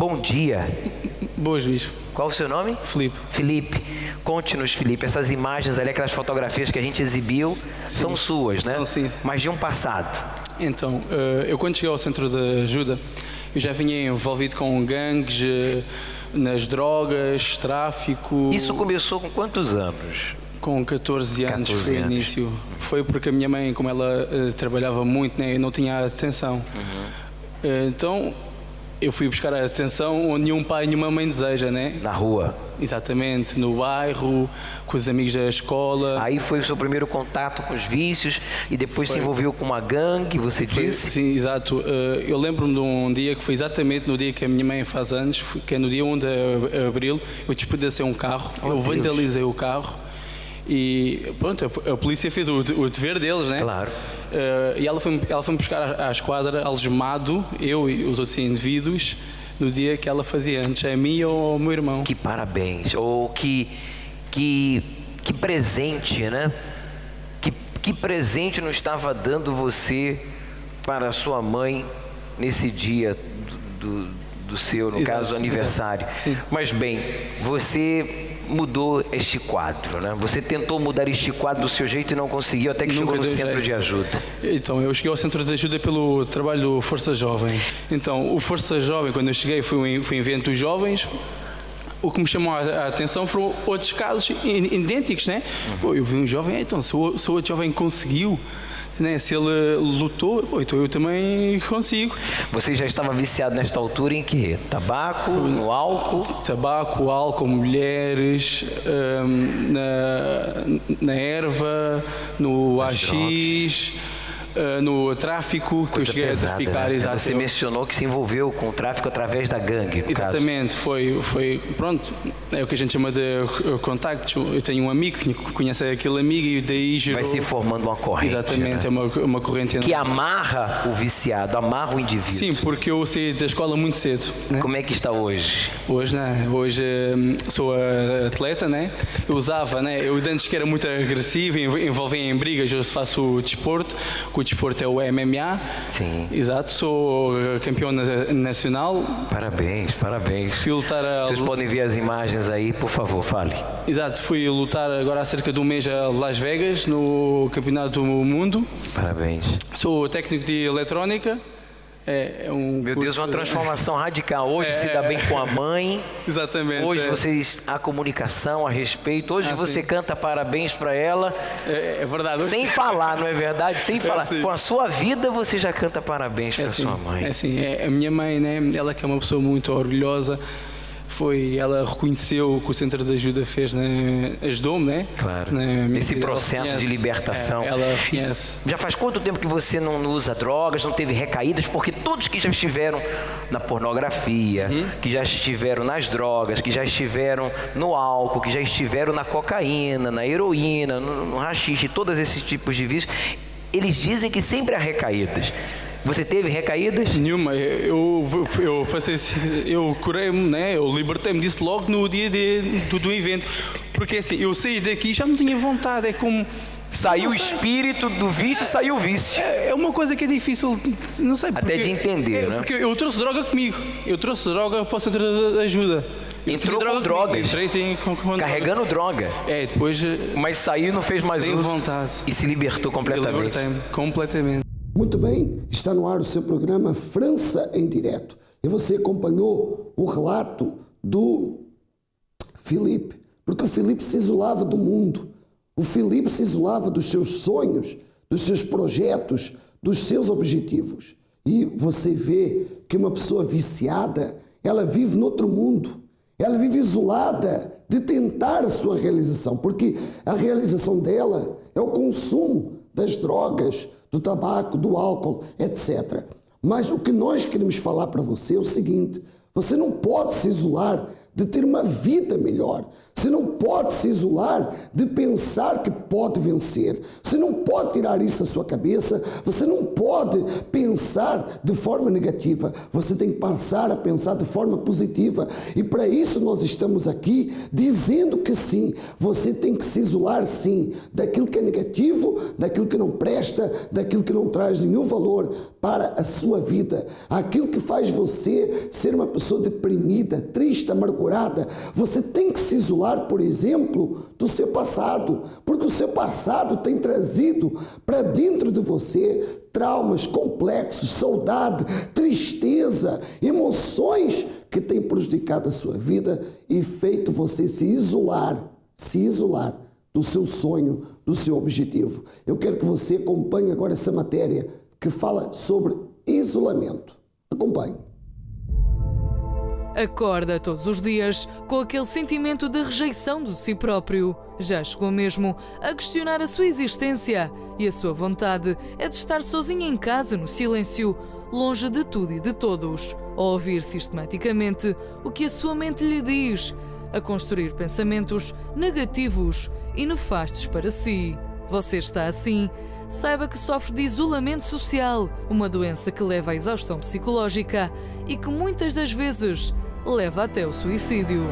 bom dia. Boas, bicho. Qual o seu nome? Filipe. Filipe, conte-nos, Filipe, essas imagens ali, aquelas fotografias que a gente exibiu, são suas, né? São, sim. Mas de um passado. Então, eu quando cheguei ao centro de ajuda, eu já vinha envolvido com gangues, nas drogas, tráfico. Isso começou com quantos anos? Com 14 anos 14 foi o anos. início. Foi porque a minha mãe, como ela trabalhava muito, né, eu não tinha atenção. Então, eu fui buscar a atenção onde nenhum pai e nenhuma mãe deseja, né? Na rua. Exatamente, no bairro, com os amigos da escola. Aí foi o seu primeiro contato com os vícios e depois se envolveu com uma gangue, você disse? Sim, exato. Eu lembro-me de um dia que foi exatamente no dia que a minha mãe faz anos, que é no dia 1 de abril, eu despedacei um carro, eu vandalizei o carro e pronto, a polícia fez o dever deles, né? Claro. E ela foi-me buscar à esquadra algemado, eu e os outros indivíduos, no dia que ela fazia antes, a mim ou ao meu irmão. Que parabéns, ou que presente, né? Que presente não estava dando você para a sua mãe nesse dia do seu, no caso, aniversário. Sim. Mas bem, você mudou este quadro, né? Você tentou mudar este quadro do seu jeito e não conseguiu, até que chegou no centro de ajuda. Então, eu cheguei ao centro de ajuda pelo trabalho do Força Jovem. Então, o Força Jovem, quando eu cheguei, foi um evento dos jovens. O que me chamou a atenção foram outros casos idênticos, né? Eu vi um jovem, então, se o outro jovem conseguiu, né? Se ele lutou, então eu também consigo. Você já estava viciado nesta altura em quê? Tabaco, no álcool? Tabaco, álcool, mulheres, na erva, no AX, no tráfico, que eu cheguei a traficar. Né? Você mencionou que se envolveu com o tráfico através da gangue, no Exatamente, caso. foi, pronto, é o que a gente chama de contactos. Eu tenho um amigo que conhece aquele amigo e daí gerou... Vai se formando uma corrente. Exatamente, né? é uma corrente que amarra o viciado, amarra o indivíduo. Sim, porque eu saí da escola muito cedo. Né? Como é que está hoje? Hoje, né? Hoje sou atleta, né? Eu usava, né? Eu antes que era muito agressivo, envolvia em brigas, hoje faço desporto. O desporto é o MMA. Sim. Exato, sou campeão nacional. Parabéns, parabéns. Fui lutar Vocês podem ver as imagens aí, por favor, fale. Exato, fui lutar agora há cerca de um mês a Las Vegas, no Campeonato do Mundo. Parabéns. Sou técnico de eletrónica. Meu Deus, uma transformação radical. Hoje se dá bem com a mãe. Exatamente. Hoje vocês há comunicação, a respeito. Hoje você canta parabéns para ela. É verdade. Sem falar, não é verdade? Sem falar. Assim. Com a sua vida você já canta parabéns para sua mãe. É assim, a minha mãe, né? Ela que é uma pessoa muito orgulhosa. Ela reconheceu o que o Centro de Ajuda fez, né? Ajudou-me, né? Claro. Nesse processo de libertação. Ela reconhece. Já faz quanto tempo que você não usa drogas, não teve recaídas? Porque todos que já estiveram na pornografia, que já estiveram nas drogas, que já estiveram no álcool, que já estiveram na cocaína, na heroína, no haxixe, todos esses tipos de vícios, eles dizem que sempre há recaídas. Você teve recaídas? Nenhuma. Eu passei, eu curei-me, né? Eu libertei-me disso logo no dia do evento. Porque assim, eu saí daqui e já não tinha vontade. É como... Saiu o espírito do vício, saiu o vício. É uma coisa que é difícil, não sei porque... Até de entender, né? Porque eu trouxe droga comigo. Eu trouxe droga para o Centro de Ajuda. Entrou com drogas. Entrei sim, com carregando droga. Depois... Mas saiu e não fez mais uso. Vontade. E se libertou completamente. Libertei-me completamente. Muito bem, está no ar o seu programa França em Direto. E você acompanhou o relato do Filipe, porque o Filipe se isolava do mundo. O Filipe se isolava dos seus sonhos, dos seus projetos, dos seus objetivos. E você vê que uma pessoa viciada, ela vive noutro mundo. Ela vive isolada de tentar a sua realização, porque a realização dela é o consumo das drogas, do tabaco, do álcool, etc. Mas o que nós queremos falar para você é o seguinte: você não pode se isolar de ter uma vida melhor. Você não pode se isolar de pensar que pode vencer. Você não pode tirar isso da sua cabeça. Você não pode pensar de forma negativa. Você tem que passar a pensar de forma positiva. E para isso nós estamos aqui dizendo que sim, você tem que se isolar sim, daquilo que é negativo, daquilo que não presta, daquilo que não traz nenhum valor para a sua vida. Aquilo que faz você ser uma pessoa deprimida, triste, amargurada. Você tem que se isolar, por exemplo, do seu passado, porque o seu passado tem trazido para dentro de você traumas complexos, saudade, tristeza, emoções que têm prejudicado a sua vida e feito você se isolar do seu sonho, do seu objetivo. Eu quero que você acompanhe agora essa matéria que fala sobre isolamento. Acompanhe. Acorda todos os dias com aquele sentimento de rejeição de si próprio. Já chegou mesmo a questionar a sua existência e a sua vontade é de estar sozinho em casa, no silêncio, longe de tudo e de todos, a ouvir sistematicamente o que a sua mente lhe diz, a construir pensamentos negativos e nefastos para si. Você está assim? Saiba que sofre de isolamento social, uma doença que leva à exaustão psicológica e que muitas das vezes leva até o suicídio.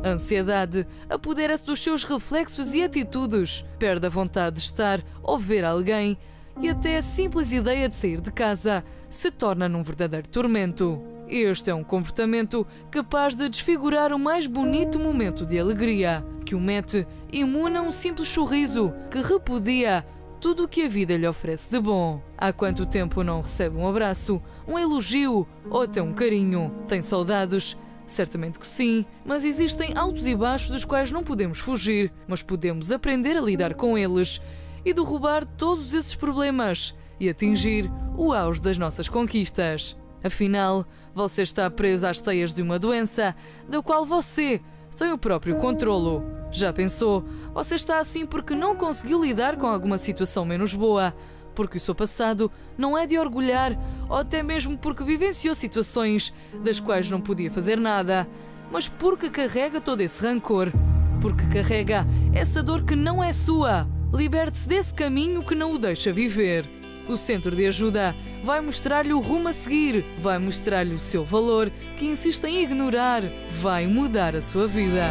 A ansiedade apodera-se dos seus reflexos e atitudes, perde a vontade de estar ou ver alguém e até a simples ideia de sair de casa se torna num verdadeiro tormento. Este é um comportamento capaz de desfigurar o mais bonito momento de alegria, que o mete imune a um simples sorriso que repudia tudo o que a vida lhe oferece de bom. Há quanto tempo não recebe um abraço, um elogio ou até um carinho? Tem saudades? Certamente que sim, mas existem altos e baixos dos quais não podemos fugir, mas podemos aprender a lidar com eles e derrubar todos esses problemas e atingir o auge das nossas conquistas. Afinal, você está preso às teias de uma doença da qual você tem o próprio controlo. Já pensou? Você está assim porque não conseguiu lidar com alguma situação menos boa, porque o seu passado não é de orgulhar ou até mesmo porque vivenciou situações das quais não podia fazer nada, mas porque carrega todo esse rancor, porque carrega essa dor que não é sua. Liberte-se desse caminho que não o deixa viver. O Centro de Ajuda vai mostrar-lhe o rumo a seguir, vai mostrar-lhe o seu valor que insiste em ignorar, vai mudar a sua vida.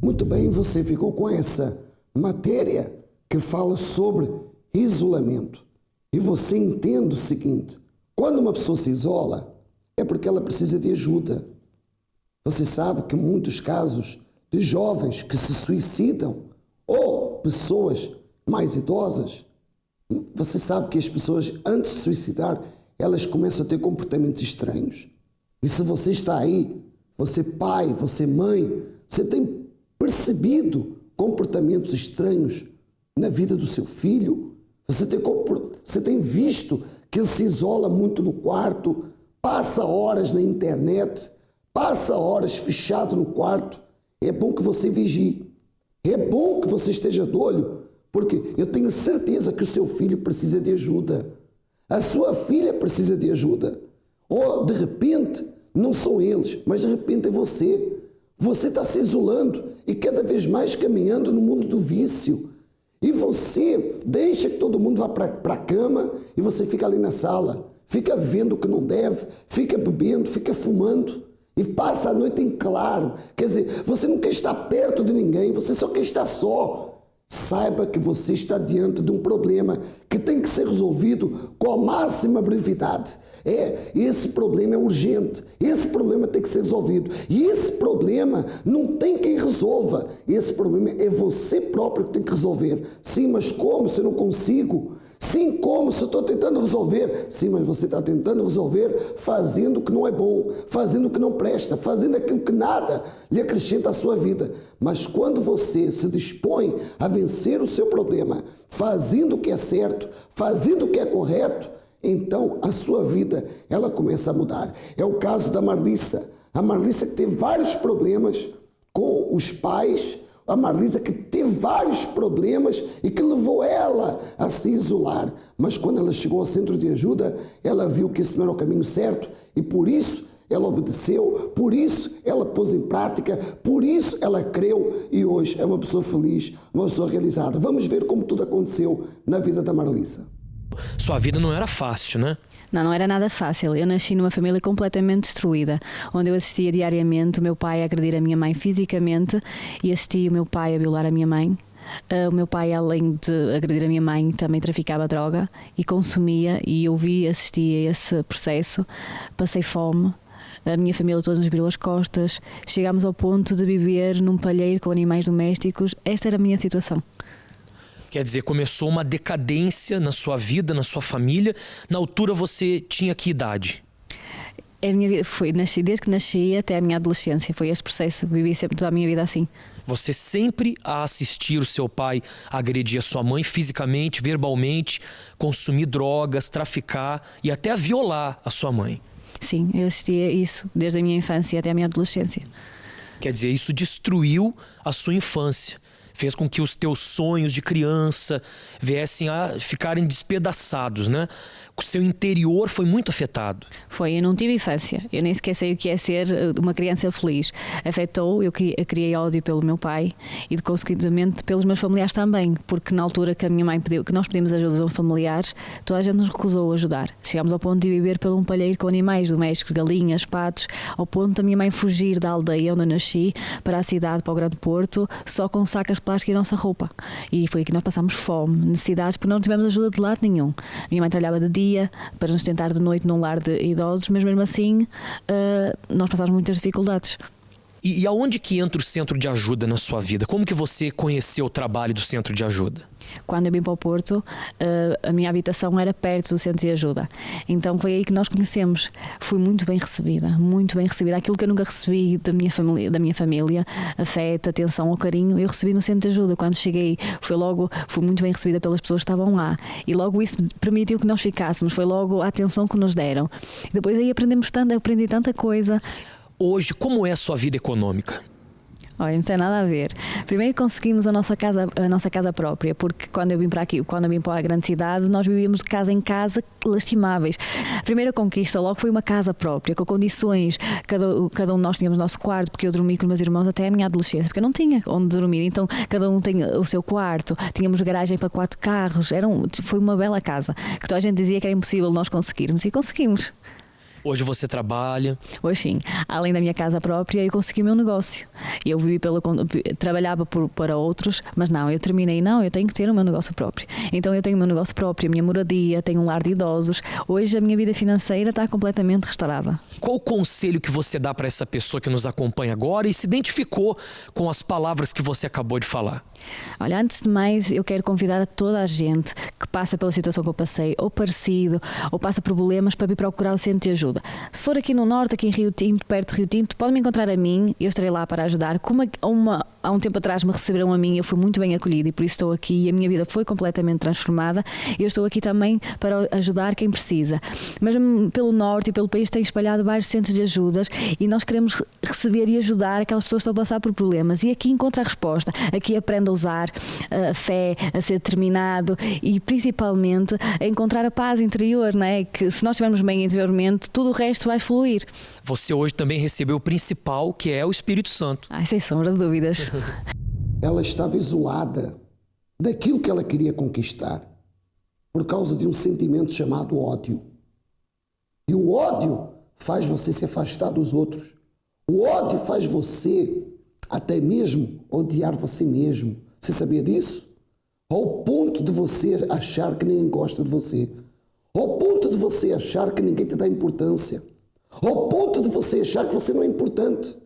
Muito bem, você ficou com essa matéria que fala sobre isolamento. E você entende o seguinte: quando uma pessoa se isola, é porque ela precisa de ajuda. Você sabe que muitos casos de jovens que se suicidam ou pessoas mais idosas, você sabe que as pessoas, antes de se suicidar, elas começam a ter comportamentos estranhos. E se você está aí, você pai, você mãe, você tem percebido comportamentos estranhos na vida do seu filho, você tem visto que ele se isola muito no quarto, passa horas na internet, passa horas fechado no quarto. É bom que você vigie. É bom que você esteja de olho, porque eu tenho certeza que o seu filho precisa de ajuda. A sua filha precisa de ajuda. Ou, de repente, não são eles, mas de repente é você. Você está se isolando e cada vez mais caminhando no mundo do vício. E você deixa que todo mundo vá para a cama e você fica ali na sala. Fica vendo o que não deve, fica bebendo, fica fumando. E passa a noite em claro. Quer dizer, você não quer estar perto de ninguém, você só quer estar só. Saiba que você está diante de um problema que tem que ser resolvido com a máxima brevidade. Esse problema é urgente, esse problema tem que ser resolvido. E esse problema não tem quem resolva. Esse problema é você próprio que tem que resolver. Sim, mas como se eu não consigo? Sim, como se eu estou tentando resolver? Sim, mas você está tentando resolver fazendo o que não é bom, fazendo o que não presta, fazendo aquilo que nada lhe acrescenta à sua vida. Mas quando você se dispõe a vencer o seu problema, fazendo o que é certo, fazendo o que é correto, então a sua vida ela começa a mudar. É o caso da Marlissa. A Marlissa que teve vários problemas com os pais, a Marlisa, que teve vários problemas e que levou ela a se isolar. Mas quando ela chegou ao centro de ajuda, ela viu que isso não era o caminho certo e por isso ela obedeceu, por isso ela pôs em prática, por isso ela creu e hoje é uma pessoa feliz, uma pessoa realizada. Vamos ver como tudo aconteceu na vida da Marlisa. Sua vida não era fácil, né? Não era nada fácil. Eu nasci numa família completamente destruída, onde eu assistia diariamente o meu pai a agredir a minha mãe fisicamente e assistia o meu pai a violar a minha mãe. O meu pai, além de agredir a minha mãe, também traficava droga e consumia, e eu assistia a esse processo. Passei fome, a minha família toda nos virou as costas, chegámos ao ponto de viver num palheiro com animais domésticos. Esta era a minha situação. Quer dizer, começou uma decadência na sua vida, na sua família. Na altura você tinha que idade? A minha vida desde que nasci até a minha adolescência. Foi este processo, vivi sempre toda a minha vida assim. Você sempre a assistir o seu pai agredir a sua mãe fisicamente, verbalmente, consumir drogas, traficar e até a violar a sua mãe? Sim, eu assistia isso desde a minha infância até a minha adolescência. Quer dizer, isso destruiu a sua infância. Fez com que os teus sonhos de criança viessem a ficarem despedaçados, né? O seu interior foi muito afetado. Foi, eu não tive infância. Eu nem sequer sei o que é ser uma criança feliz. Afetou, eu criei ódio pelo meu pai e, consequentemente, pelos meus familiares também. Porque na altura que a minha mãe pediu, que nós pedimos ajuda aos familiares, toda a gente nos recusou a ajudar. Chegámos ao ponto de viver por um palheiro com animais domésticos, galinhas, patos, ao ponto da minha mãe fugir da aldeia onde eu nasci para a cidade, para o Grande Porto, só com sacas plásticas e a nossa roupa. E foi aí que nós passámos fome, necessidades, porque não tivemos ajuda de lado nenhum. A minha mãe trabalhava de dia para nos tentar de noite num lar de idosos, mas mesmo assim nós passámos muitas dificuldades. E aonde que entra o centro de ajuda na sua vida? Como que você conheceu o trabalho do centro de ajuda? Quando eu vim para o Porto, a minha habitação era perto do centro de ajuda. Então foi aí que nós conhecemos. Fui muito bem recebida, muito bem recebida. Aquilo que eu nunca recebi da minha família, afeto, atenção ou carinho, eu recebi no centro de ajuda. Quando cheguei, fui muito bem recebida pelas pessoas que estavam lá. E logo isso permitiu que nós ficássemos. Foi logo a atenção que nos deram. E depois aí aprendi tanta coisa. Hoje, como é a sua vida econômica? Olha, não tem nada a ver. Primeiro conseguimos a nossa casa própria, porque quando eu vim para aqui, quando eu vim para a grande cidade, nós vivíamos de casa em casa, lastimáveis. A primeira conquista logo foi uma casa própria, com condições. Cada um de nós tínhamos o nosso quarto, porque eu dormi com os meus irmãos até a minha adolescência, porque eu não tinha onde dormir. Então cada um tem o seu quarto, tínhamos garagem para 4 carros. Foi uma bela casa, que toda a gente dizia que era impossível nós conseguirmos, e conseguimos. Hoje você trabalha? Hoje sim. Além da minha casa própria, eu consegui o meu negócio. Eu trabalhava para outros, mas não, eu terminei, eu tenho que ter o meu negócio próprio. Então eu tenho o meu negócio próprio, a minha moradia, tenho um lar de idosos. Hoje a minha vida financeira está completamente restaurada. Qual o conselho que você dá para essa pessoa que nos acompanha agora e se identificou com as palavras que você acabou de falar? Olha, antes de mais, eu quero convidar a toda a gente que passa pela situação que eu passei, ou parecido, ou passa por problemas, para vir procurar o centro de ajuda. Se for aqui no Norte, aqui em Rio Tinto, perto de Rio Tinto, pode me encontrar a mim, eu estarei lá para ajudar. Como há um tempo atrás me receberam a mim, eu fui muito bem acolhida e por isso estou aqui e a minha vida foi completamente transformada. Eu estou aqui também para ajudar quem precisa. Mas pelo Norte e pelo país tem espalhado vários centros de ajudas e nós queremos receber e ajudar aquelas pessoas que estão a passar por problemas. E aqui encontra a resposta. Aqui aprende a usar a fé, a ser determinado e principalmente a encontrar a paz interior, não é? Que se nós estivermos bem interiormente, tudo o resto vai fluir. Você hoje também recebeu o principal, que é o Espírito Santo. Sem sombra de dúvidas. Ela estava isolada daquilo que ela queria conquistar por causa de um sentimento chamado ódio. E o ódio faz você se afastar dos outros. O ódio faz você até mesmo odiar você mesmo. Você sabia disso? Ao ponto de você achar que ninguém gosta de você. Ao ponto de você achar que ninguém te dá importância. Ao ponto de você achar que você não é importante.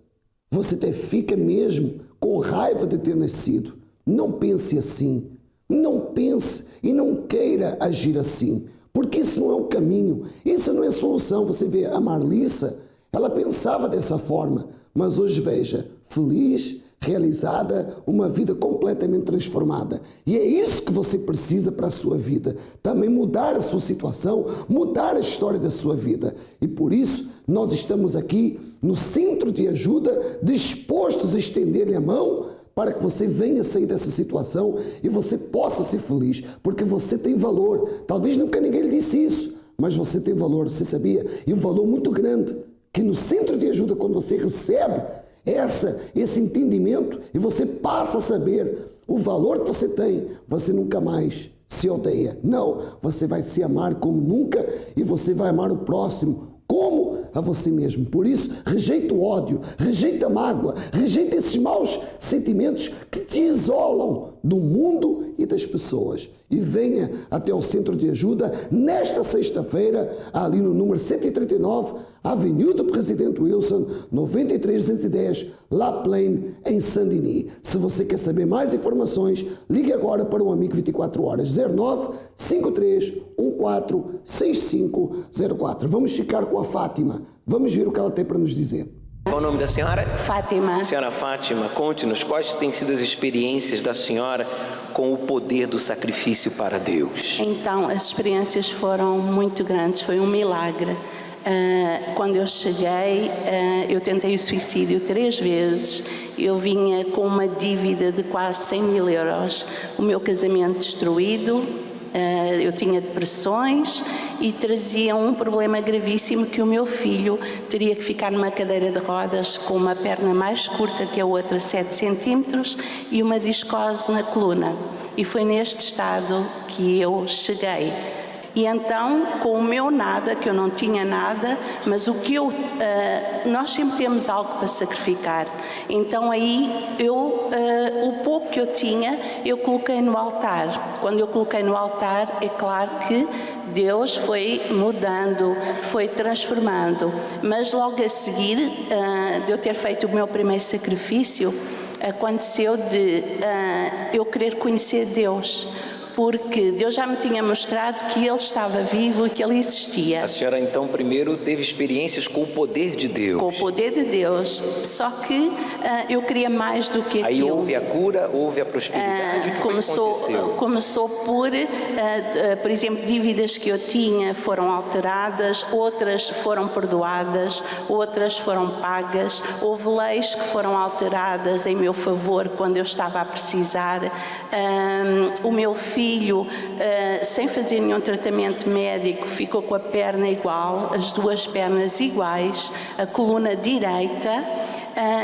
Você até fica mesmo com raiva de ter nascido. Não pense assim. Não pense e não queira agir assim. Porque isso não é o caminho. Isso não é a solução. Você vê a Marlisa, ela pensava dessa forma. Mas hoje veja, feliz, realizada, uma vida completamente transformada. E é isso que você precisa para a sua vida. Também mudar a sua situação, mudar a história da sua vida. E por isso nós estamos aqui no Centro de Ajuda, dispostos a estender-lhe a mão para que você venha sair dessa situação e você possa ser feliz, porque você tem valor. Talvez nunca ninguém lhe disse isso, mas você tem valor, você sabia? E um valor muito grande, que no centro de ajuda, quando você recebe esse entendimento e você passa a saber o valor que você tem, você nunca mais se odeia. Não, você vai se amar como nunca e você vai amar o próximo como a você mesmo. Por isso, rejeita o ódio, rejeita a mágoa, rejeita esses maus sentimentos que te isolam do mundo e das pessoas. E venha até ao centro de ajuda nesta sexta-feira, ali no número 139, Avenida do Presidente Wilson, 93210, La Plaine, em Saint-Denis. Se você quer saber mais informações, ligue agora para o Amigo 24 Horas, 09 53 14 6504. Vamos ficar com a Fátima. Vamos ver o que ela tem para nos dizer. Qual o nome da senhora? Fátima. Senhora Fátima, conte-nos quais têm sido as experiências da senhora com o poder do sacrifício para Deus. Então, as experiências foram muito grandes, foi um milagre. Quando eu cheguei, eu tentei o suicídio 3 vezes, eu vinha com uma dívida de quase 100 mil euros, o meu casamento destruído, eu tinha depressões e trazia um problema gravíssimo que o meu filho teria que ficar numa cadeira de rodas com uma perna mais curta que a outra, 7 centímetros, e uma discose na coluna. E foi neste estado que eu cheguei. E então, com o meu nada, que eu não tinha nada, mas o que nós sempre temos algo para sacrificar. Então aí, o pouco que eu tinha, eu coloquei no altar. Quando eu coloquei no altar, é claro que Deus foi mudando, foi transformando. Mas logo a seguir, de eu ter feito o meu primeiro sacrifício, aconteceu de eu querer conhecer Deus. Porque Deus já me tinha mostrado que Ele estava vivo e que Ele existia. A senhora então primeiro teve experiências com o poder de Deus. Com o poder de Deus, só que eu queria mais do que aquilo. Aí houve a cura, houve a prosperidade, o que aconteceu? Começou por exemplo, dívidas que eu tinha foram alteradas, outras foram perdoadas, outras foram pagas, houve leis que foram alteradas em meu favor quando eu estava a precisar. O meu filho, sem fazer nenhum tratamento médico, ficou com a perna igual, as 2 pernas iguais, a coluna direita,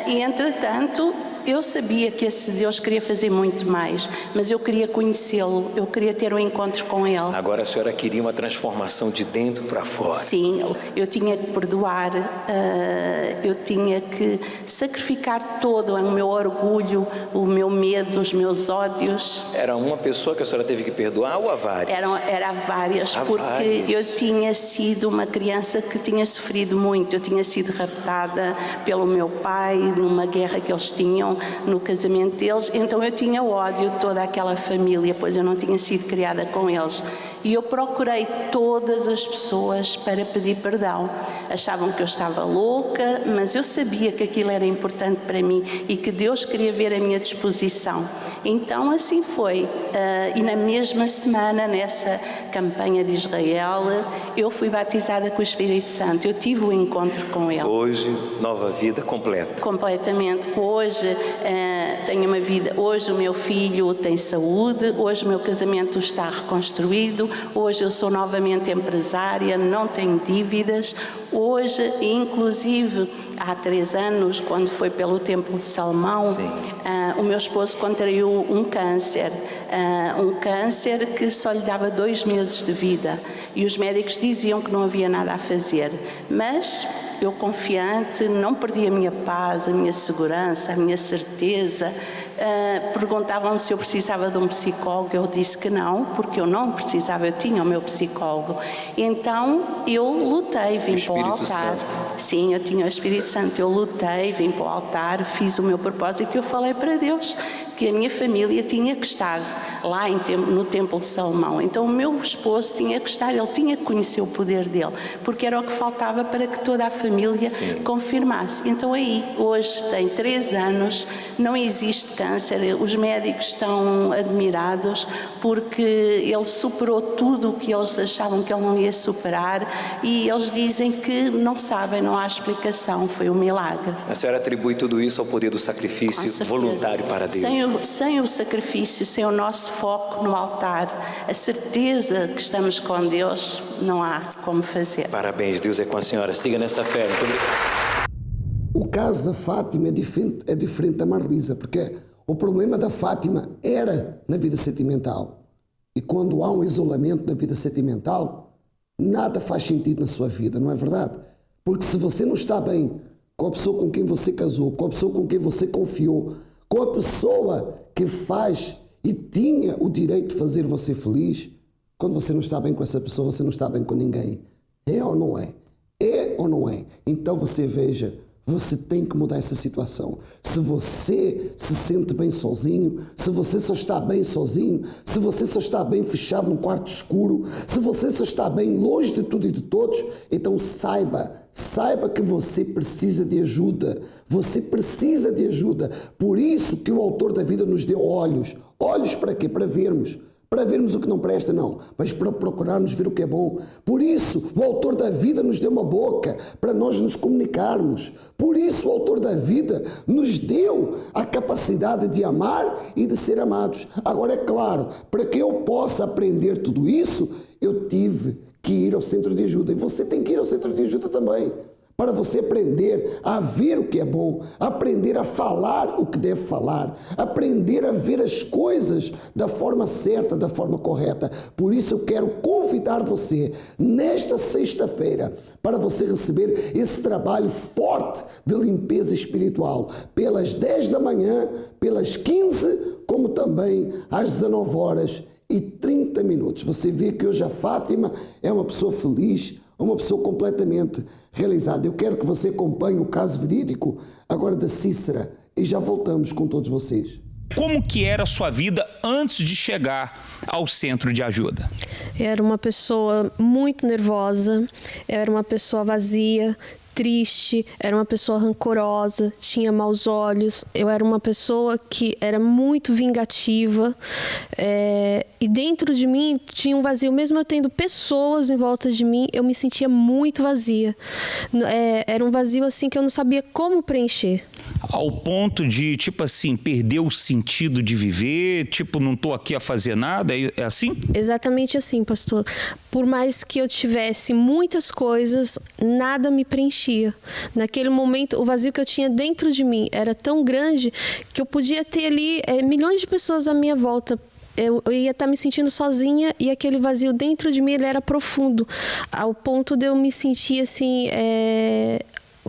e entretanto eu sabia que esse Deus queria fazer muito mais, mas eu queria conhecê-lo, eu queria ter um encontro com Ele. Agora a senhora queria uma transformação de dentro para fora. Sim, eu tinha que perdoar, eu tinha que sacrificar todo o meu orgulho, o meu medo, os meus ódios. Era uma pessoa que a senhora teve que perdoar ou a várias? Era várias, porque eu tinha sido uma criança que tinha sofrido muito, eu tinha sido raptada pelo meu pai numa guerra que eles tinham no casamento deles, então eu tinha ódio de toda aquela família, pois eu não tinha sido criada com eles. E eu procurei todas as pessoas para pedir perdão. Achavam que eu estava louca, mas eu sabia que aquilo era importante para mim e que Deus queria ver a minha disposição. Então assim foi. E na mesma semana, nessa campanha de Israel, eu fui batizada com o Espírito Santo. Eu tive um encontro com Ele. Hoje, nova vida completa. Completamente. Hoje tenho uma vida. Hoje o meu filho tem saúde. Hoje o meu casamento está reconstruído. Hoje eu sou novamente empresária, não tenho dívidas. Hoje, inclusive, há 3 anos, quando foi pelo Templo de Salomão, o meu esposo contraiu um câncer que só lhe dava 2 meses de vida. E os médicos diziam que não havia nada a fazer. Mas eu, confiante, não perdi a minha paz, a minha segurança, a minha certeza. Perguntavam-me se eu precisava de um psicólogo, eu disse que não, porque eu não precisava, eu tinha o meu psicólogo. Então eu lutei, vim para o altar. Sim, eu tinha o Espírito Santo, eu lutei, vim para o altar, fiz o meu propósito e eu falei para Deus que a minha família tinha que estar lá no Templo de Salomão. Então o meu esposo tinha que estar, ele tinha que conhecer o poder dele, porque era o que faltava para que toda a família confirmasse. Então aí, hoje tem 3 anos, não existe câncer, os médicos estão admirados porque ele superou tudo o que eles achavam que ele não ia superar, e eles dizem que não sabem, não há explicação, foi um milagre. A senhora atribui tudo isso ao poder do sacrifício voluntário para Deus. Sem o sacrifício, sem o nosso foco no altar, a certeza que estamos com Deus, não há como fazer. Parabéns, Deus é com a senhora. Siga nessa fé. Muito obrigado. O caso da Fátima é diferente da Marlisa, porque o problema da Fátima era na vida sentimental. E quando há um isolamento na vida sentimental, nada faz sentido na sua vida, não é verdade? Porque se você não está bem com a pessoa com quem você casou, com a pessoa com quem você confiou, com a pessoa que faz e tinha o direito de fazer você feliz, quando você não está bem com essa pessoa, você não está bem com ninguém. É ou não é? É ou não é? Então você veja, você tem que mudar essa situação. Se você se sente bem sozinho, se você só está bem sozinho, se você só está bem fechado num quarto escuro, se você só está bem longe de tudo e de todos, então saiba que você precisa de ajuda. Você precisa de ajuda. Por isso que o autor da vida nos deu olhos. Olhos para quê? Para vermos o que não presta, não, mas para procurarmos ver o que é bom. Por isso, o autor da vida nos deu uma boca para nós nos comunicarmos. Por isso, o autor da vida nos deu a capacidade de amar e de ser amados. Agora, é claro, para que eu possa aprender tudo isso, eu tive que ir ao centro de ajuda. E você tem que ir ao centro de ajuda também, para você aprender a ver o que é bom, aprender a falar o que deve falar, aprender a ver as coisas da forma certa, da forma correta. Por isso eu quero convidar você, nesta sexta-feira, para você receber esse trabalho forte de limpeza espiritual, pelas 10 da manhã, pelas 15, como também às 19h30. Você vê que hoje a Fátima é uma pessoa feliz, uma pessoa completamente realizada. Eu quero que você acompanhe o caso verídico agora da Cícera e já voltamos com todos vocês. Como que era a sua vida antes de chegar ao centro de ajuda? Eu era uma pessoa muito nervosa, eu era uma pessoa vazia, triste, era uma pessoa rancorosa, tinha maus olhos, eu era uma pessoa que era muito vingativa, e dentro de mim tinha um vazio. Mesmo eu tendo pessoas em volta de mim, eu me sentia muito vazia. Era um vazio assim que eu não sabia como preencher. Ao ponto de, tipo assim, perder o sentido de viver, tipo, não estou aqui a fazer nada, é assim? Exatamente assim, pastor. Por mais que eu tivesse muitas coisas, nada me preenchia. Naquele momento, o vazio que eu tinha dentro de mim era tão grande que eu podia ter ali milhões de pessoas à minha volta. Eu ia estar me sentindo sozinha e aquele vazio dentro de mim, ele era profundo, ao ponto de eu me sentir assim...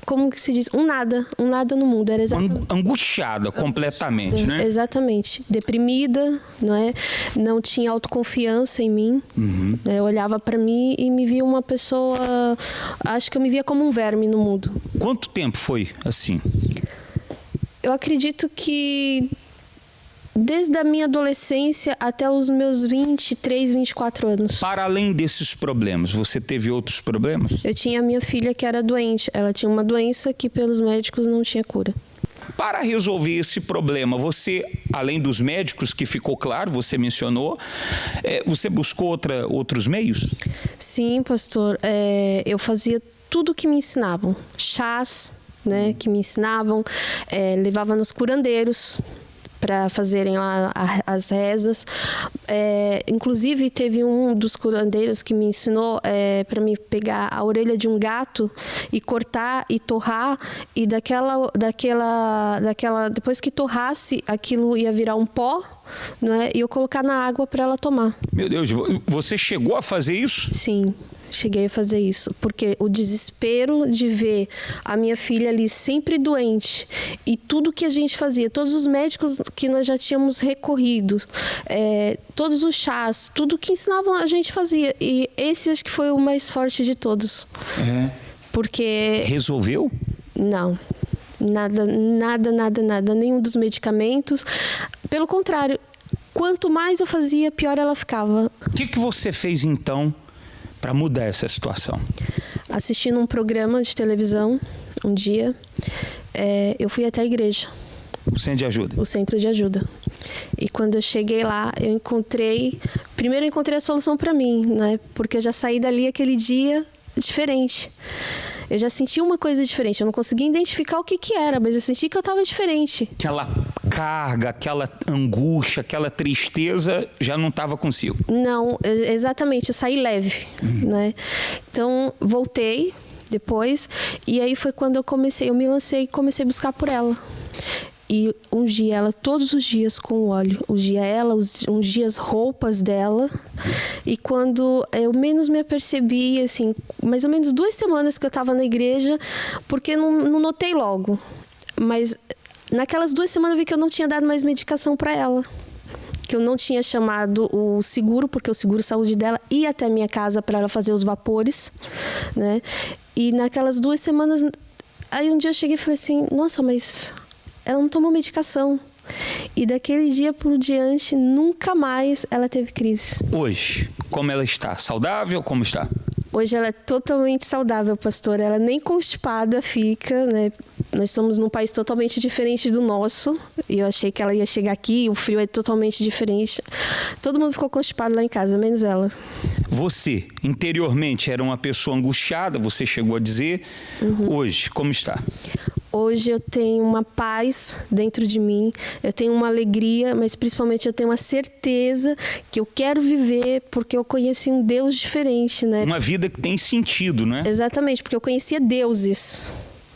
como que se diz? Um nada no mundo. Era angustiada completamente, né? Exatamente. Deprimida, não é? Não tinha autoconfiança em mim. Uhum. Eu olhava para mim e me via uma pessoa... Acho que eu me via como um verme no mundo. Quanto tempo foi assim? Eu acredito que... desde a minha adolescência até os meus 23, 24 anos. Para além desses problemas, você teve outros problemas? Eu tinha a minha filha que era doente. Ela tinha uma doença que pelos médicos não tinha cura. Para resolver esse problema, você, além dos médicos, que ficou claro, você mencionou, você buscou outros meios? Sim, pastor. Eu fazia tudo o que me ensinavam. Chás, né, que me ensinavam. Levava nos curandeiros para fazerem lá as rezas. Inclusive, teve um dos curandeiros que me ensinou para me pegar a orelha de um gato e cortar e torrar, e depois que torrasse, aquilo ia virar um pó, não é? E eu colocar na água para ela tomar. Meu Deus, você chegou a fazer isso? Sim. Cheguei a fazer isso, porque o desespero de ver a minha filha ali sempre doente e tudo que a gente fazia, todos os médicos que nós já tínhamos recorrido, todos os chás, tudo que ensinavam a gente fazia, e esse acho que foi o mais forte de todos. Porque... Resolveu? Não. Nada, nenhum dos medicamentos. Pelo contrário, quanto mais eu fazia, pior ela ficava. O que você fez então para mudar essa situação? Assistindo um programa de televisão, um dia, eu fui até a igreja. O centro de ajuda? O centro de ajuda. E quando eu cheguei lá, primeiro eu encontrei a solução para mim, né? Porque eu já saí dali aquele dia diferente. Eu já senti uma coisa diferente. Eu não conseguia identificar o que era, mas eu senti que eu estava diferente. Aquela carga, aquela angústia, aquela tristeza já não estava consigo? Não, exatamente. Eu saí leve, né? Então, voltei depois. E aí foi quando eu me lancei e comecei a buscar por ela. E ungia ela todos os dias com óleo. Ungia ela, ungia as roupas dela. E quando eu menos me apercebi, assim, mais ou menos 2 semanas que eu estava na igreja, porque não notei logo. Mas naquelas 2 semanas eu vi que eu não tinha dado mais medicação para ela. Que eu não tinha chamado o seguro, porque o seguro saúde dela ia até minha casa para ela fazer os vapores, né? E naquelas 2 semanas, aí um dia eu cheguei e falei assim, nossa, mas ela não tomou medicação. E daquele dia por diante, nunca mais ela teve crise. Hoje, como ela está? Saudável? Como está? Hoje ela é totalmente saudável, pastor. Ela nem constipada fica, né? Nós estamos num país totalmente diferente do nosso. E eu achei que ela ia chegar aqui, o frio é totalmente diferente. Todo mundo ficou constipado lá em casa, menos ela. Você, interiormente, era uma pessoa angustiada, você chegou a dizer. Hoje, como está? Hoje eu tenho uma paz dentro de mim, eu tenho uma alegria, mas principalmente eu tenho uma certeza que eu quero viver porque eu conheci um Deus diferente, né? Uma vida que tem sentido, né? Exatamente, porque eu conhecia deuses,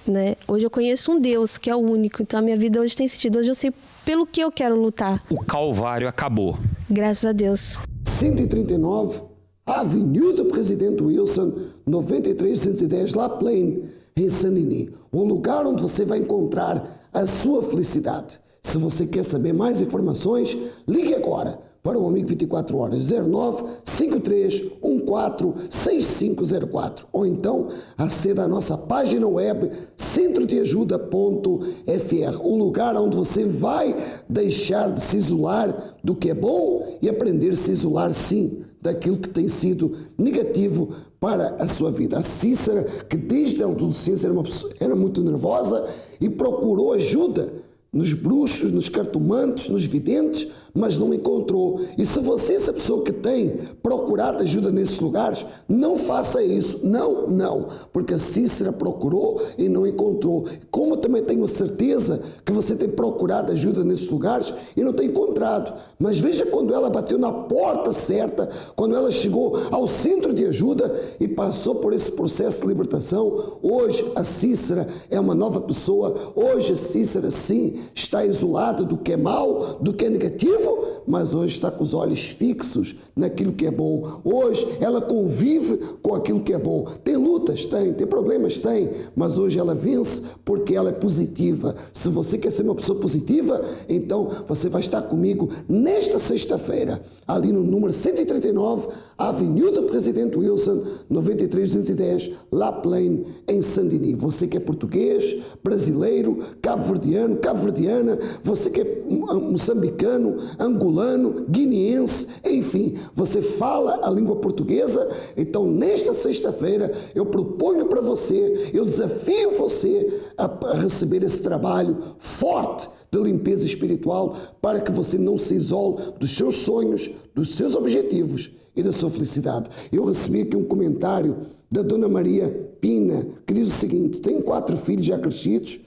né? Hoje eu conheço um Deus que é o único, então a minha vida hoje tem sentido. Hoje eu sei pelo que eu quero lutar. O Calvário acabou. Graças a Deus. 139, Avenida do Presidente Wilson, 9310 La Plaine, em Saint-Denis, um lugar onde você vai encontrar a sua felicidade. Se você quer saber mais informações, ligue agora para o Amigo 24 Horas 09 53 14 6504 ou então aceda à nossa página web centrodeajuda.fr, um lugar onde você vai deixar de se isolar do que é bom e aprender a se isolar sim daquilo que tem sido negativo para a sua vida. A Cícera, que desde a adolescência era muito nervosa e procurou ajuda nos bruxos, nos cartomantes, nos videntes, mas não encontrou. E se você é essa pessoa que tem procurado ajuda nesses lugares, não faça isso. Não. Porque a Cícera procurou e não encontrou. Como eu também tenho certeza que você tem procurado ajuda nesses lugares e não tem encontrado. Mas veja quando ela bateu na porta certa, quando ela chegou ao centro de ajuda e passou por esse processo de libertação, hoje a Cícera é uma nova pessoa. Hoje a Cícera, sim, está isolada do que é mau, do que é negativo, mas hoje está com os olhos fixos naquilo que é bom. Hoje ela convive com aquilo que é bom. Tem lutas? Tem problemas? Tem, mas hoje ela vence porque ela é positiva. Se você quer ser uma pessoa positiva, então você vai estar comigo nesta sexta-feira, ali no número 139, Avenida do Presidente Wilson, 9310, La Plaine, em Saint-Denis. Você que é português, brasileiro, cabo-verdiana, você que é moçambicano, angolano, guineense, enfim, você fala a língua portuguesa, então nesta sexta-feira eu proponho para você, eu desafio você a receber esse trabalho forte de limpeza espiritual para que você não se isole dos seus sonhos, dos seus objetivos e da sua felicidade. Eu recebi aqui um comentário da Dona Maria Pina, que diz o seguinte: tenho 4 filhos já crescidos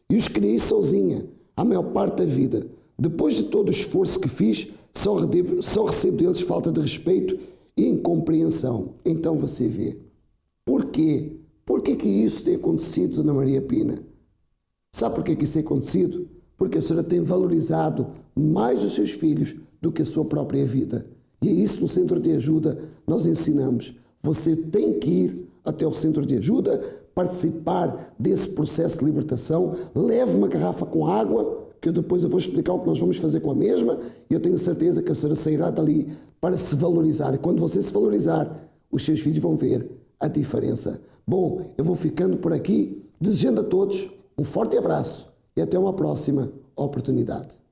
e os criei sozinha a maior parte da vida. Depois de todo o esforço que fiz, só recebo deles falta de respeito e incompreensão. Então você vê. Por quê? Por que isso tem acontecido, Dona Maria Pina? Sabe por que isso tem acontecido? Porque a senhora tem valorizado mais os seus filhos do que a sua própria vida. E é isso no Centro de Ajuda nós ensinamos. Você tem que ir até o Centro de Ajuda, participar desse processo de libertação, leve uma garrafa com água, que depois eu vou explicar o que nós vamos fazer com a mesma, e eu tenho certeza que a senhora sairá dali para se valorizar. E quando você se valorizar, os seus filhos vão ver a diferença. Bom, eu vou ficando por aqui, desejando a todos Um forte abraço e até uma próxima oportunidade.